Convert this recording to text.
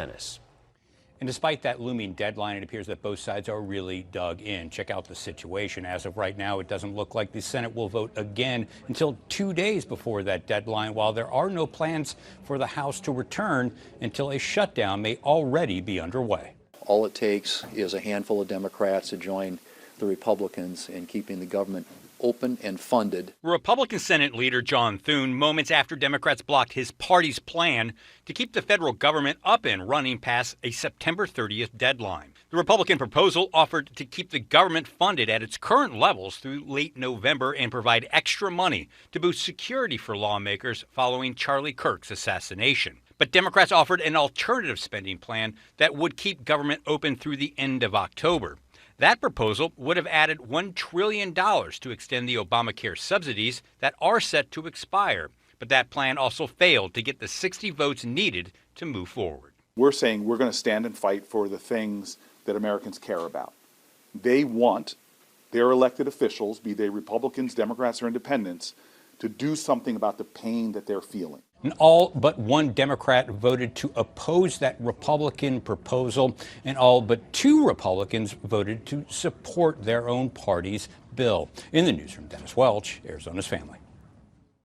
Dennis. And despite that looming deadline, it appears that both sides are really dug in. Check out the situation. As of right now, it doesn't look like the Senate will vote again until 2 days before that deadline, while there are no plans for the House to return until a shutdown may already be underway. All it takes is a handful of Democrats to join the Republicans in keeping the government open and funded. Republican Senate leader John Thune, moments after Democrats blocked his party's plan to keep the federal government up and running past a September 30th deadline. The Republican proposal offered to keep the government funded at its current levels through late November and provide extra money to boost security for lawmakers following Charlie Kirk's assassination. But Democrats offered an alternative spending plan that would keep government open through the end of October. That proposal would have added $1 trillion to extend the Obamacare subsidies that are set to expire. But that plan also failed to get the 60 votes needed to move forward. We're saying we're going to stand and fight for the things that Americans care about. They want their elected officials, be they Republicans, Democrats, or independents, to do something about the pain that they're feeling. And all but one Democrat voted to oppose that Republican proposal, and all but 2 Republicans voted to support their own party's bill. In the newsroom, Dennis Welch, Arizona's Family.